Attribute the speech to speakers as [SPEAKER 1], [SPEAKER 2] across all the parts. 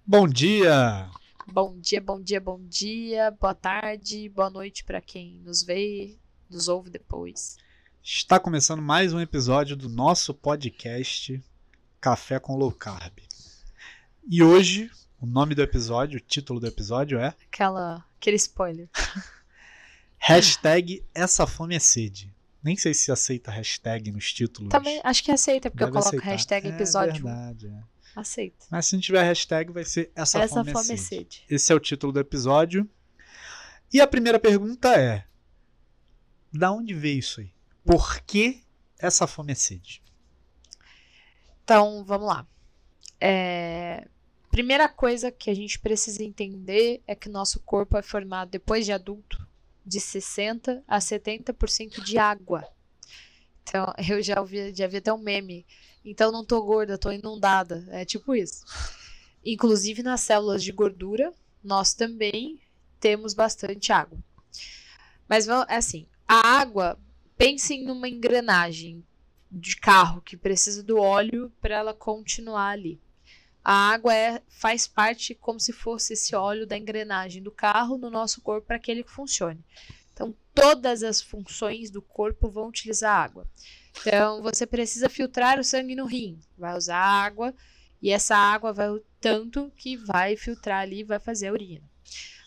[SPEAKER 1] Bom dia!
[SPEAKER 2] Bom dia, bom dia, bom dia, boa tarde, boa noite para quem nos vê, nos ouve depois.
[SPEAKER 1] Está começando mais um episódio do nosso podcast Café com Low Carb. E hoje, o nome do episódio, o título do episódio é
[SPEAKER 2] Aquele spoiler.
[SPEAKER 1] Hashtag Essa Fome é Sede. Nem sei se aceita hashtag nos títulos.
[SPEAKER 2] Também acho que aceita, porque
[SPEAKER 1] Deve
[SPEAKER 2] eu coloco
[SPEAKER 1] aceitar.
[SPEAKER 2] hashtag episódio.
[SPEAKER 1] É verdade,
[SPEAKER 2] Aceita.
[SPEAKER 1] Mas se não tiver hashtag, vai ser Essa Fome é Sede. Esse é o título do episódio. E a primeira pergunta é: da onde veio isso aí? Por que essa fome é sede?
[SPEAKER 2] Então, vamos lá. Primeira coisa que a gente precisa entender é que o nosso corpo é formado, depois de adulto, de 60% a 70% de água. Então, eu já vi até um meme. Então, não tô gorda, tô inundada. É tipo isso. Inclusive, nas células de gordura, nós também temos bastante água. Mas, assim, a água, pensem numa engrenagem de carro que precisa do óleo para ela continuar ali. A água faz parte como se fosse esse óleo da engrenagem do carro no nosso corpo para que ele funcione. Então, todas as funções do corpo vão utilizar água. Então, você precisa filtrar o sangue no rim. Vai usar água e essa água vai o tanto que vai filtrar ali e vai fazer a urina.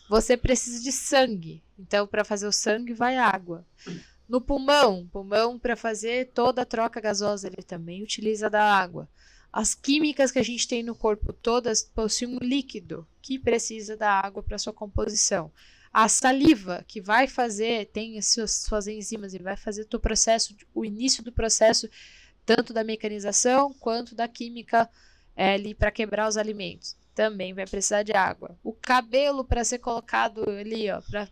[SPEAKER 2] Você precisa de sangue. Então, para fazer o sangue, vai água. No pulmão para fazer toda a troca gasosa, ele também utiliza da água. As químicas que a gente tem no corpo todas possuem um líquido que precisa da água para sua composição. A saliva, que vai fazer, tem as suas enzimas e vai fazer o início do processo, tanto da mecanização quanto da química ali para quebrar os alimentos. Também vai precisar de água. O cabelo para ser colocado ali,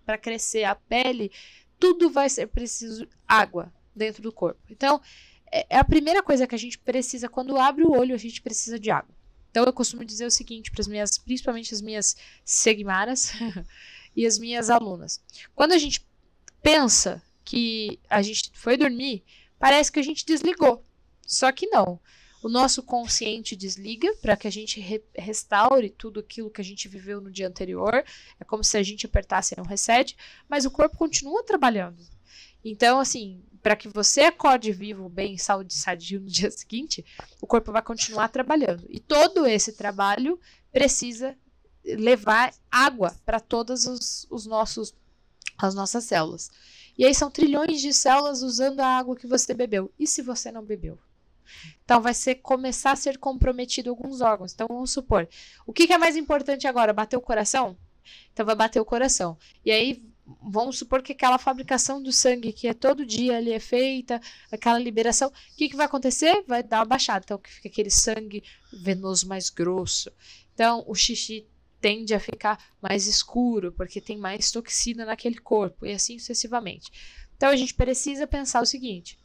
[SPEAKER 2] para crescer, a pele, tudo vai ser preciso água dentro do corpo. Então, é a primeira coisa que a gente precisa, quando abre o olho, a gente precisa de água. Então, eu costumo dizer o seguinte para principalmente as minhas seguimaras e as minhas alunas. Quando a gente pensa que a gente foi dormir, parece que a gente desligou. Só que não. O nosso consciente desliga para que a gente restaure tudo aquilo que a gente viveu no dia anterior. É como se a gente apertasse um reset, mas o corpo continua trabalhando. Então, assim, para que você acorde vivo, bem, saúde e sadio no dia seguinte, o corpo vai continuar trabalhando. E todo esse trabalho precisa levar água para todas as nossas células. E aí são trilhões de células usando a água que você bebeu. E se você não bebeu? Então vai começar a ser comprometido alguns órgãos. Então vamos supor, o que é mais importante agora? Bater o coração? Então vai bater o coração. E aí vamos supor que aquela fabricação do sangue que é todo dia ali é feita, aquela liberação, o que vai acontecer? Vai dar uma baixada. Então fica aquele sangue venoso mais grosso. Então o xixi tende a ficar mais escuro, porque tem mais toxina naquele corpo, e assim sucessivamente. Então a gente precisa pensar o seguinte: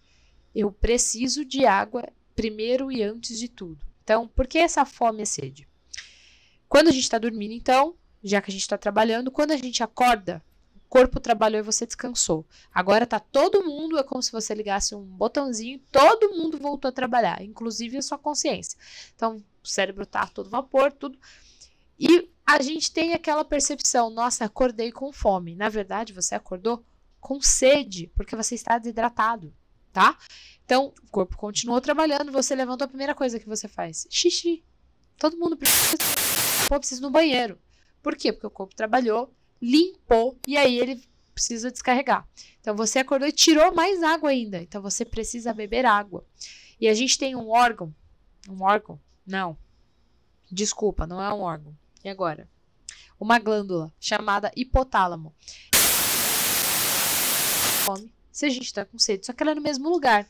[SPEAKER 2] eu preciso de água primeiro e antes de tudo. Então, por que essa fome e sede? Quando a gente está dormindo, então, já que a gente está trabalhando, quando a gente acorda, o corpo trabalhou e você descansou. Agora tá todo mundo, é como se você ligasse um botãozinho, todo mundo voltou a trabalhar, inclusive a sua consciência. Então, o cérebro tá a todo vapor, tudo. E a gente tem aquela percepção: nossa, acordei com fome. Na verdade, você acordou com sede, porque você está desidratado, tá? Então, o corpo continuou trabalhando, você levantou, a primeira coisa que você faz: xixi. Todo mundo precisa ir no banheiro. Por quê? Porque o corpo trabalhou, limpou, e aí ele precisa descarregar. Então, você acordou e tirou mais água ainda. Então, você precisa beber água. E a gente tem um órgão? Não. Desculpa, não é um órgão. E agora? Uma glândula chamada hipotálamo. Se a gente está com sede, só que ela é no mesmo lugar.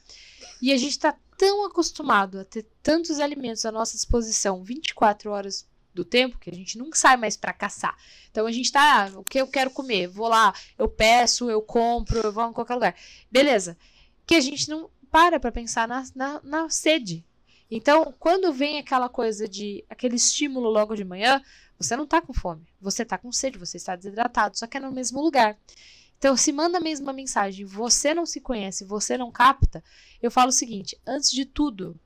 [SPEAKER 2] E a gente está tão acostumado a ter tantos alimentos à nossa disposição 24 horas do tempo, que a gente nunca sai mais para caçar. Então a gente tá, o que eu quero comer? Vou lá, eu peço, eu compro, eu vou em qualquer lugar. Beleza. Que a gente não para pensar na sede. Então, quando vem aquela coisa aquele estímulo logo de manhã, você não tá com fome, você tá com sede, você está desidratado, só que é no mesmo lugar. Então, se manda a mesma mensagem, você não se conhece, você não capta, eu falo o seguinte: antes de tudo,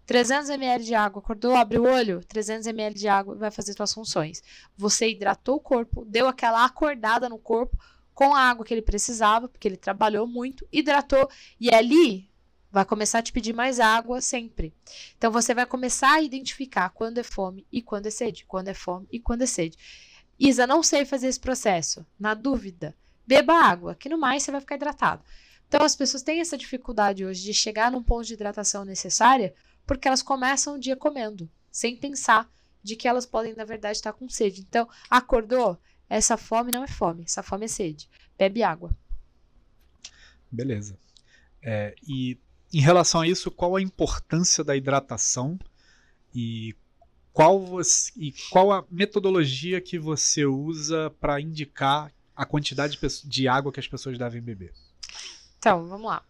[SPEAKER 2] 300 ml de água, acordou, abre o olho, 300 ml de água, vai fazer suas funções. Você hidratou o corpo, deu aquela acordada no corpo com a água que ele precisava, porque ele trabalhou muito, hidratou, e ali vai começar a te pedir mais água sempre. Então, você vai começar a identificar quando é fome e quando é sede, quando é fome e quando é sede. Isa, não sei fazer esse processo. Na dúvida, beba água, que no mais você vai ficar hidratado. Então, as pessoas têm essa dificuldade hoje de chegar num ponto de hidratação necessária porque elas começam o dia comendo, sem pensar de que elas podem, na verdade, estar com sede. Então, acordou? Essa fome não é fome, essa fome é sede. Bebe água.
[SPEAKER 1] Beleza. E em relação a isso, qual a importância da hidratação e qual a metodologia que você usa para indicar a quantidade de água que as pessoas devem beber?
[SPEAKER 2] Então, vamos lá.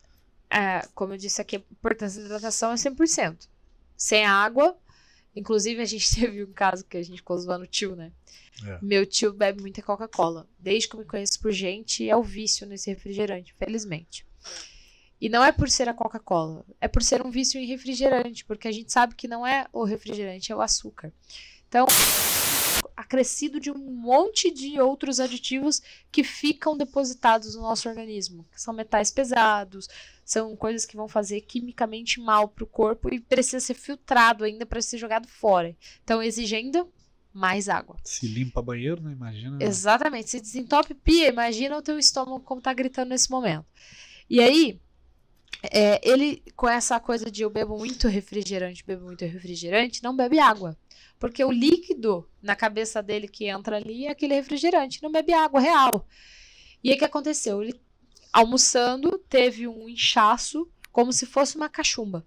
[SPEAKER 2] Como eu disse aqui, a importância da hidratação é 100%. Sem água, inclusive a gente teve um caso que a gente ficou zoando o tio, né? Meu tio bebe muita Coca-Cola. Desde que eu me conheço por gente, é o vício nesse refrigerante, felizmente. E não é por ser a Coca-Cola, é por ser um vício em refrigerante, porque a gente sabe que não é o refrigerante, é o açúcar. Então, acrescido de um monte de outros aditivos que ficam depositados no nosso organismo, que são metais pesados, são coisas que vão fazer quimicamente mal para o corpo e precisa ser filtrado ainda para ser jogado fora. Então, exigindo mais água.
[SPEAKER 1] Se limpa banheiro, né? Imagina.
[SPEAKER 2] Exatamente. Se desentope pia, imagina o teu estômago como tá gritando nesse momento. E aí, ele, com essa coisa de eu bebo muito refrigerante, não bebe água. Porque o líquido na cabeça dele que entra ali é aquele refrigerante, não bebe água real. E aí o que aconteceu? Ele, almoçando, teve um inchaço como se fosse uma cachumba.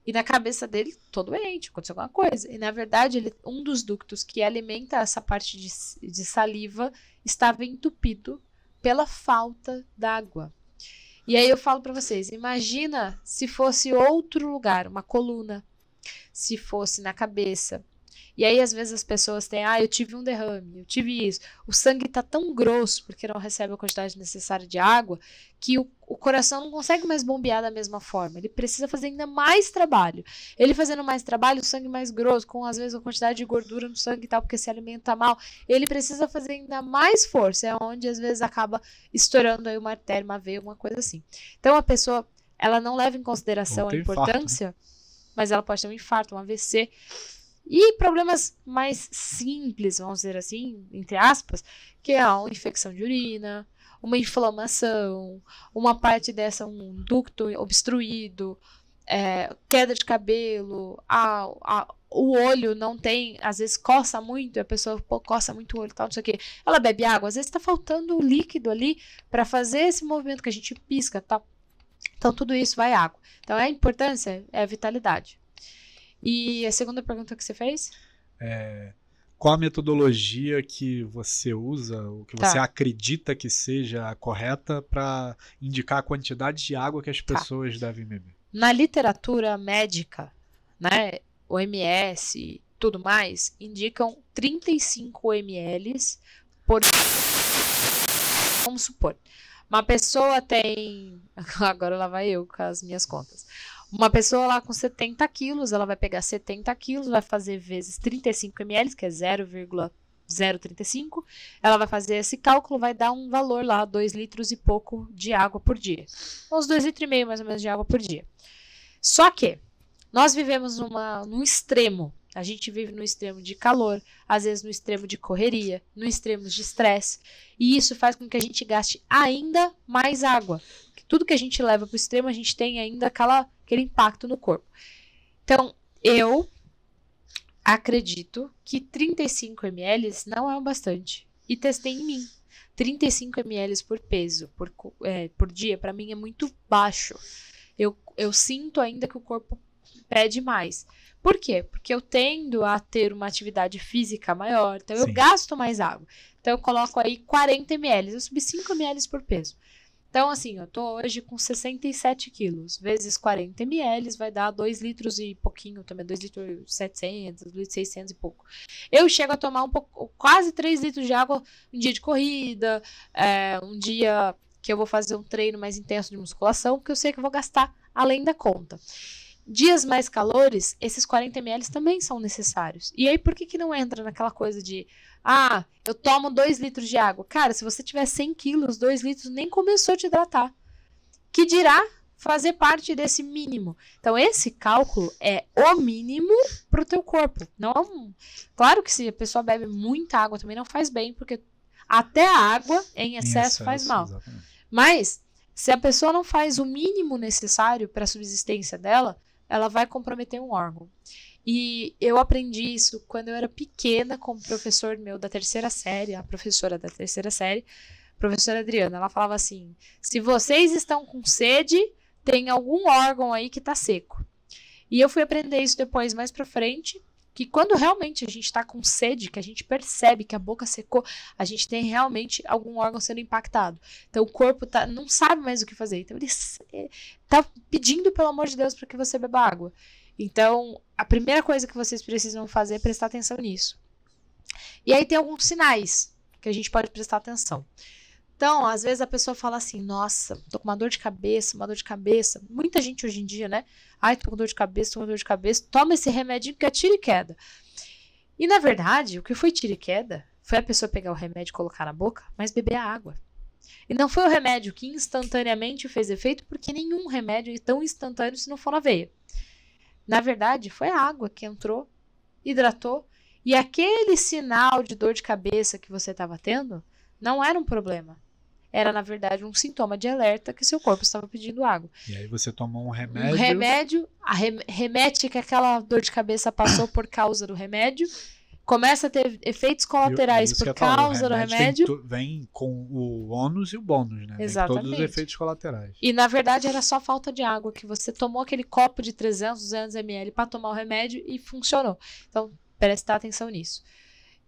[SPEAKER 2] E na cabeça dele, todo doente, aconteceu alguma coisa. E na verdade, um dos ductos que alimenta essa parte de saliva estava entupido pela falta d'água. E aí eu falo para vocês, imagina se fosse outro lugar, uma coluna, se fosse na cabeça. E aí, às vezes, as pessoas têm, eu tive um derrame, eu tive isso. O sangue tá tão grosso, porque não recebe a quantidade necessária de água, que o coração não consegue mais bombear da mesma forma. Ele precisa fazer ainda mais trabalho. Ele fazendo mais trabalho, o sangue mais grosso, com, às vezes, a quantidade de gordura no sangue e tal, porque se alimenta mal, ele precisa fazer ainda mais força. É onde, às vezes, acaba estourando aí uma artéria, uma veia, alguma coisa assim. Então, a pessoa, ela não leva em consideração a importância, infarto, né? Mas ela pode ter um infarto, um AVC, e problemas mais simples, vamos dizer assim, entre aspas, que é uma infecção de urina, uma inflamação, uma parte dessa, um ducto obstruído, queda de cabelo, o olho não tem, às vezes coça muito, a pessoa coça muito o olho, tal, não sei o quê. Ela bebe água, às vezes está faltando líquido ali para fazer esse movimento que a gente pisca, tal. Então tudo isso vai água. Então a importância é a vitalidade. E a segunda pergunta que você fez?
[SPEAKER 1] Qual a metodologia que você usa, ou que você acredita que seja a correta para indicar a quantidade de água que as pessoas devem beber?
[SPEAKER 2] Na literatura médica, né, OMS e tudo mais, indicam 35 ml por... Vamos supor, uma pessoa tem... Agora lá vai eu com as minhas contas. Uma pessoa lá com 70 quilos, ela vai pegar 70 quilos, vai fazer vezes 35 ml, que é 0,035. Ela vai fazer esse cálculo, vai dar um valor lá, 2 litros e pouco de água por dia. Uns 2,5 litros mais ou menos de água por dia. Só que nós vivemos num extremo. A gente vive no extremo de calor, às vezes no extremo de correria, no extremo de estresse. E isso faz com que a gente gaste ainda mais água. Tudo que a gente leva para o extremo, a gente tem ainda aquele impacto no corpo. Então, eu acredito que 35 ml não é o bastante. E testei em mim. 35 ml por peso, por dia, para mim é muito baixo. Eu sinto ainda que o corpo pede mais. Por quê? Porque eu tendo a ter uma atividade física maior, então eu gasto mais água. Então eu coloco aí 40 ml, eu subi 5 ml por peso. Então, assim, eu tô hoje com 67 quilos, vezes 40 ml, vai dar 2 litros e pouquinho também, 2 litros 700, 2 litros 600 e pouco. Eu chego a tomar quase 3 litros de água um dia de corrida, um dia que eu vou fazer um treino mais intenso de musculação, porque eu sei que eu vou gastar além da conta. dias mais calores, esses 40 ml também são necessários. E aí, por que não entra naquela coisa de, eu tomo 2 litros de água? Cara, se você tiver 100 quilos, 2 litros nem começou a te hidratar. Que dirá fazer parte desse mínimo. Então, esse cálculo é o mínimo para o teu corpo. Não é Claro que se a pessoa bebe muita água também não faz bem, porque até a água em excesso faz mal. Exatamente. Mas, se a pessoa não faz o mínimo necessário para a subsistência dela, ela vai comprometer um órgão. E eu aprendi isso quando eu era pequena com um professor meu da 3ª série, a professora da 3ª série, professora Adriana. Ela falava assim, se vocês estão com sede, tem algum órgão aí que tá seco. E eu fui aprender isso depois, mais pra frente, que quando realmente a gente tá com sede, que a gente percebe que a boca secou, a gente tem realmente algum órgão sendo impactado. Então o corpo não sabe mais o que fazer. Então ele tá pedindo, pelo amor de Deus, para que você beba água. Então a primeira coisa que vocês precisam fazer é prestar atenção nisso. E aí tem alguns sinais que a gente pode prestar atenção. Então, às vezes a pessoa fala assim, nossa, tô com uma dor de cabeça, Muita gente hoje em dia, né? Tô com dor de cabeça, toma esse remedinho que é tiro e queda. E, na verdade, o que foi tiro e queda foi a pessoa pegar o remédio e colocar na boca, mas beber a água. E não foi o remédio que instantaneamente fez efeito, porque nenhum remédio é tão instantâneo se não for na veia. Na verdade, foi a água que entrou, hidratou, e aquele sinal de dor de cabeça que você estava tendo não era um problema. Era, na verdade, um sintoma de alerta que seu corpo estava pedindo água.
[SPEAKER 1] E aí você tomou um remédio.
[SPEAKER 2] Um remédio, remete que aquela dor de cabeça passou por causa do remédio, começa a ter efeitos colaterais por causa do remédio.
[SPEAKER 1] Vem com o ônus e o bônus, né?
[SPEAKER 2] Exatamente.
[SPEAKER 1] Todos os efeitos colaterais.
[SPEAKER 2] E, na verdade, era só falta de água, que você tomou aquele copo de 300, 200 ml para tomar o remédio e funcionou. Então, prestar atenção nisso.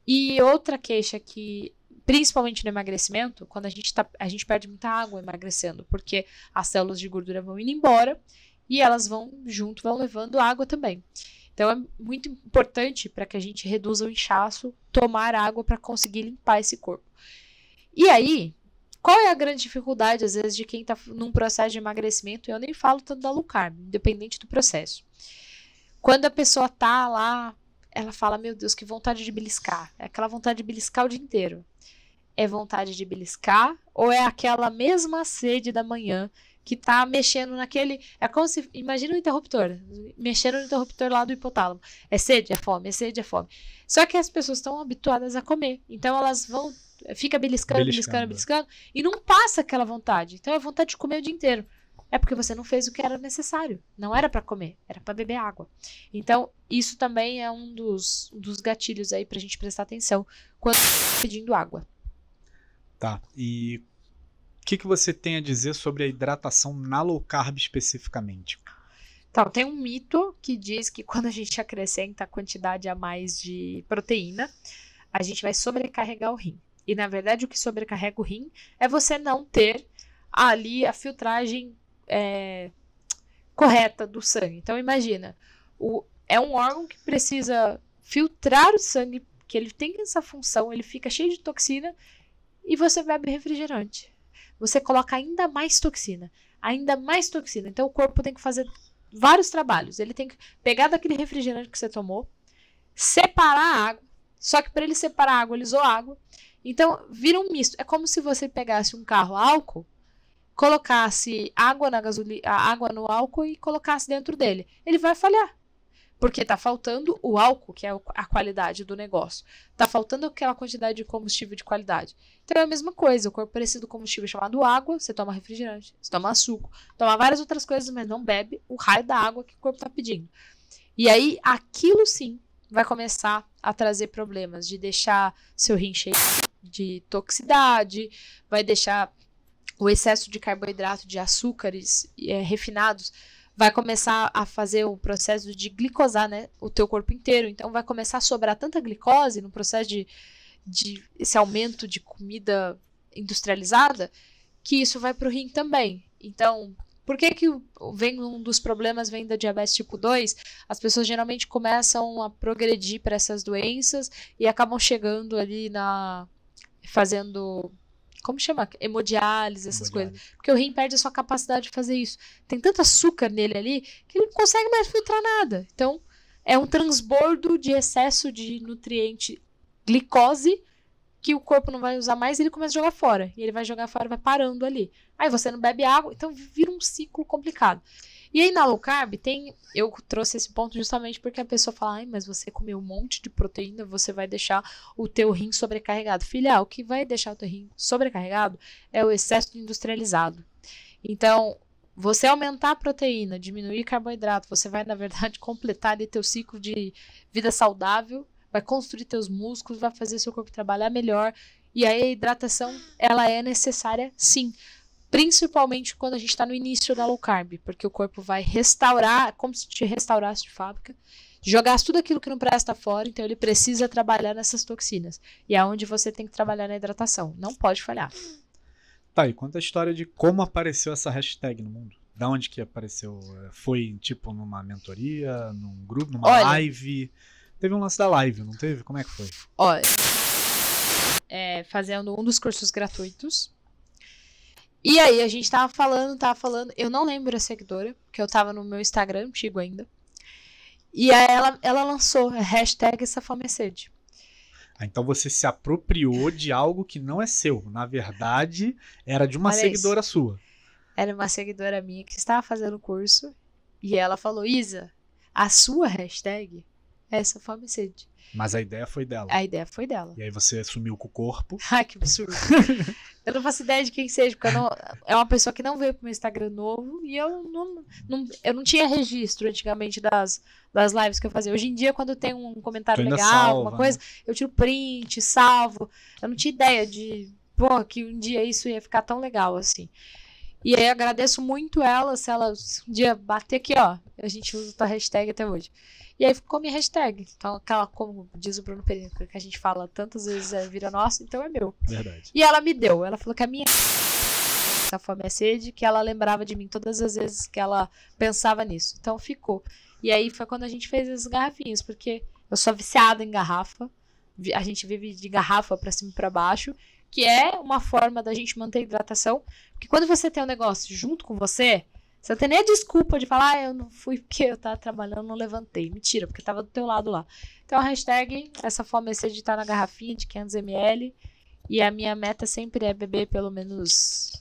[SPEAKER 2] E outra queixa que... Principalmente no emagrecimento, quando a gente perde muita água emagrecendo, porque as células de gordura vão indo embora e elas vão levando água também. Então é muito importante para que a gente reduza o inchaço, tomar água para conseguir limpar esse corpo. E aí, qual é a grande dificuldade, às vezes, de quem está num processo de emagrecimento? Eu nem falo tanto da low carb, independente do processo. Quando a pessoa tá lá, ela fala, meu Deus, que vontade de beliscar. É aquela vontade de beliscar o dia inteiro. É vontade de beliscar ou é aquela mesma sede da manhã que tá mexendo naquele... É como se... Imagina o interruptor. Mexendo no interruptor lá do hipotálamo. É sede, é fome, é sede, é fome. Só que as pessoas estão habituadas a comer. Então elas vão... Fica beliscando e não passa aquela vontade. Então é vontade de comer o dia inteiro. É porque você não fez o que era necessário. Não era para comer, era para beber água. Então, isso também é um dos gatilhos aí pra gente prestar atenção quando tá pedindo água.
[SPEAKER 1] Tá, e o que você tem a dizer sobre a hidratação na low carb especificamente?
[SPEAKER 2] Então, tem um mito que diz que quando a gente acrescenta a quantidade a mais de proteína, a gente vai sobrecarregar o rim. E, na verdade, o que sobrecarrega o rim é você não ter ali a filtragem correta do sangue. Então, imagina, é um órgão que precisa filtrar o sangue, que ele tem essa função, ele fica cheio de toxina, e você bebe refrigerante. Você coloca ainda mais toxina. Então o corpo tem que fazer vários trabalhos. Ele tem que pegar daquele refrigerante que você tomou, separar a água. Só que para ele separar a água, ele usou água. Então vira um misto. É como se você pegasse um carro a álcool, colocasse água água no álcool e colocasse dentro dele. Ele vai falhar. Porque está faltando o álcool, que é a qualidade do negócio. Está faltando aquela quantidade de combustível de qualidade. Então é a mesma coisa. O corpo precisa do combustível chamado água. Você toma refrigerante, você toma suco, toma várias outras coisas, mas não bebe o raio da água que o corpo está pedindo. E aí, aquilo sim vai começar a trazer problemas de deixar seu rim cheio de toxicidade, vai deixar o excesso de carboidrato, de açúcares refinados, vai começar a fazer o processo de glicosar, né, o teu corpo inteiro. Então vai começar a sobrar tanta glicose no processo de esse aumento de comida industrializada, que isso vai para o rim também. Então, por que um dos problemas vem da diabetes tipo 2? As pessoas geralmente começam a progredir para essas doenças e acabam chegando ali fazendo como chama? Hemodiálise, essas coisas. Porque o rim perde a sua capacidade de fazer isso. Tem tanto açúcar nele ali que ele não consegue mais filtrar nada. Então, é um transbordo de excesso de nutriente glicose que o corpo não vai usar mais e ele começa a jogar fora. E ele vai jogar fora, vai parando ali. Aí você não bebe água, então vira um ciclo complicado. E aí na low carb eu trouxe esse ponto justamente porque a pessoa fala, ai, mas você comeu um monte de proteína, você vai deixar o teu rim sobrecarregado. Filha, o que vai deixar o teu rim sobrecarregado é o excesso de industrializado. Então, você aumentar a proteína, diminuir carboidrato, você vai, na verdade, completar ali teu ciclo de vida saudável, vai construir teus músculos, vai fazer seu corpo trabalhar melhor. E aí a hidratação, ela é necessária, sim. Principalmente quando a gente está no início da low carb, porque o corpo vai restaurar, como se te restaurasse de fábrica, jogasse tudo aquilo que não presta fora, então ele precisa trabalhar nessas toxinas. E é onde você tem que trabalhar na hidratação. Não pode falhar.
[SPEAKER 1] Tá, e conta a história de como apareceu essa hashtag no mundo. Da onde que apareceu? Foi, tipo, numa mentoria, num grupo, numa live? Teve um lance da live, não teve? Como é que foi?
[SPEAKER 2] Olha, fazendo um dos cursos gratuitos. E aí a gente tava falando, eu não lembro a seguidora, porque eu tava no meu Instagram antigo ainda. E aí ela lançou a hashtag Essa Fome é Sede.
[SPEAKER 1] Então você se apropriou de algo que não é seu. Na verdade, era de uma seguidora sua.
[SPEAKER 2] Era uma seguidora minha que estava fazendo o curso. E ela falou, Isa, a sua hashtag é Essa Fome é Sede.
[SPEAKER 1] Mas a ideia foi dela.
[SPEAKER 2] A ideia foi dela.
[SPEAKER 1] E aí você sumiu com o corpo.
[SPEAKER 2] Ai, que absurdo. Eu não faço ideia de quem seja, porque é uma pessoa que não veio pro meu Instagram novo e eu não tinha registro antigamente das lives que eu fazia. Hoje em dia, quando tem um comentário legal, salva, alguma coisa, né? Eu tiro print, salvo. Eu não tinha ideia que um dia isso ia ficar tão legal assim. E aí eu agradeço muito ela, se ela um dia bater aqui, ó, a gente usa a hashtag até hoje. E aí ficou minha hashtag. Então, aquela, como diz o Bruno Pereira, que a gente fala tantas vezes, vira nossa, então é meu.
[SPEAKER 1] Verdade.
[SPEAKER 2] E ela me deu. Ela falou que a minha Essa Fome é Sede, que ela lembrava de mim todas as vezes que ela pensava nisso. Então ficou. E aí foi quando a gente fez as garrafinhas, porque eu sou viciada em garrafa. A gente vive de garrafa pra cima e pra baixo, que é uma forma da gente manter a hidratação. Porque quando você tem um negócio junto com você não tem nem a desculpa de falar, eu não fui porque eu tava trabalhando, não levantei. Mentira, porque tava do teu lado lá. Então a hashtag Essa Fome é Sede tá na garrafinha de 500 ml. E a minha meta sempre é beber pelo menos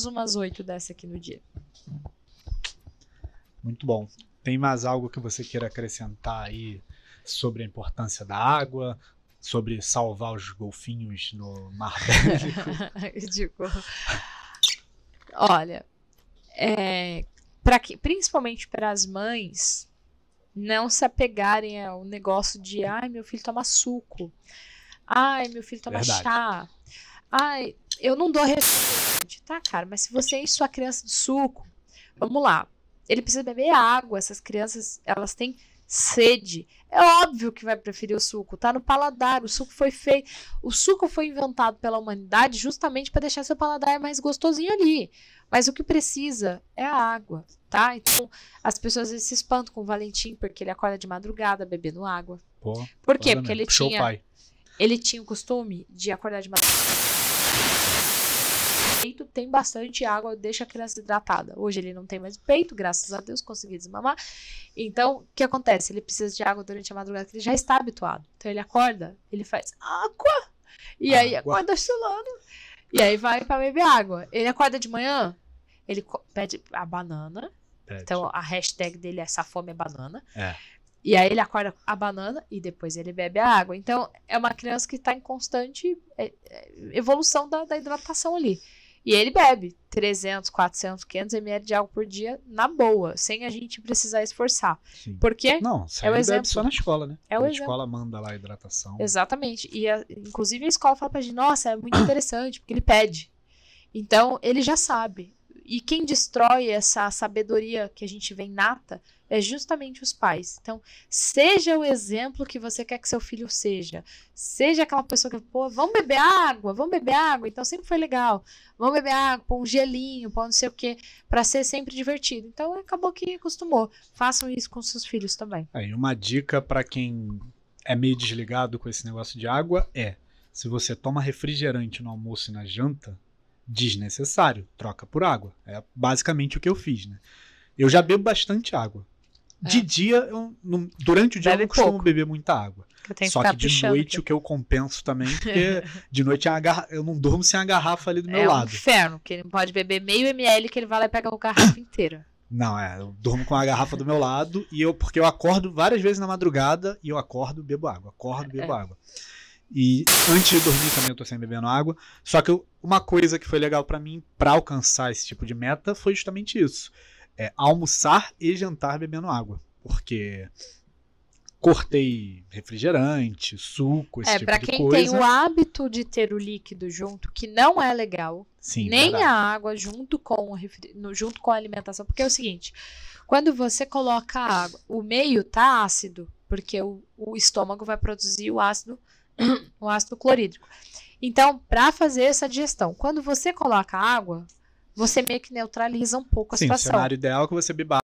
[SPEAKER 2] umas 8 dessa aqui no dia.
[SPEAKER 1] Muito bom. Tem mais algo que você queira acrescentar aí sobre a importância da água, sobre salvar os golfinhos no Mar Bélgico?
[SPEAKER 2] Olha, principalmente para as mães não se apegarem ao negócio de ai, meu filho toma suco, ai, meu filho toma chá, ai, eu não dou refrigerante. Tá, cara, mas se você enche sua criança de suco, vamos lá, ele precisa beber água. Essas crianças, elas têm sede. É óbvio que vai preferir o suco, tá no paladar. O suco foi inventado pela humanidade justamente para deixar seu paladar mais gostosinho ali. Mas o que precisa é a água, tá? Então, as pessoas às vezes se espantam com o Valentim porque ele acorda de madrugada bebendo água. Por quê? Porque ele tinha o costume de acordar de madrugada. Peito tem bastante água, deixa a criança hidratada. Hoje ele não tem mais peito, graças a Deus, consegui desmamar. Então, o que acontece? Ele precisa de água durante a madrugada, que ele já está habituado. Então ele acorda, ele faz água, e aí acorda chulando, e aí vai para beber água. Ele acorda de manhã, ele pede a banana. Então a hashtag dele é Essa Fome é Banana. E aí ele acorda a banana e depois ele bebe a água. Então é uma criança que está em constante evolução da hidratação ali. E ele bebe 300, 400, 500 ml de água por dia na boa, sem a gente precisar esforçar.
[SPEAKER 1] Sim.
[SPEAKER 2] Por quê?
[SPEAKER 1] Não, é o exemplo. Bebe só na escola, né?
[SPEAKER 2] A
[SPEAKER 1] escola manda lá a hidratação.
[SPEAKER 2] Exatamente. E inclusive a escola fala pra gente, nossa, é muito interessante, porque ele pede. Então, ele já sabe. E quem destrói essa sabedoria que a gente vê inata é justamente os pais. Então, seja o exemplo que você quer que seu filho seja. Seja aquela pessoa que, pô, vamos beber água. Então, sempre foi legal. Vamos beber água, pôr um gelinho, pôr não sei o quê, pra ser sempre divertido. Então, acabou que acostumou. Façam isso com seus filhos também.
[SPEAKER 1] Aí, uma dica pra quem é meio desligado com esse negócio de água é: Se você toma refrigerante no almoço e na janta, desnecessário, troca por água. É basicamente o que eu fiz, né? Eu já bebo bastante água. De dia, durante o dia eu não costumo beber muita água. Só que de noite o que eu compenso também, porque de noite eu não durmo sem a garrafa ali do meu lado.
[SPEAKER 2] É um inferno, que ele não pode beber meio ml que ele vai lá e pega a garrafa inteira.
[SPEAKER 1] Não, eu durmo com a garrafa do meu lado, porque eu acordo várias vezes na madrugada e eu acordo, bebo água, água. E antes de dormir também eu tô sempre bebendo água. Só que uma coisa que foi legal pra mim, pra alcançar esse tipo de meta, foi justamente isso. Almoçar e jantar bebendo água. Porque cortei refrigerante, suco, esse tipo de coisa.
[SPEAKER 2] Pra quem tem o hábito de ter o líquido junto, que não é legal.
[SPEAKER 1] Sim,
[SPEAKER 2] nem
[SPEAKER 1] verdade.
[SPEAKER 2] a água junto com a alimentação. Porque é o seguinte, quando você coloca a água, o meio tá ácido, porque o estômago vai produzir o ácido clorídrico. Então, para fazer essa digestão, quando você coloca água, você meio que neutraliza um pouco a situação.
[SPEAKER 1] Sim, o cenário ideal é que você beba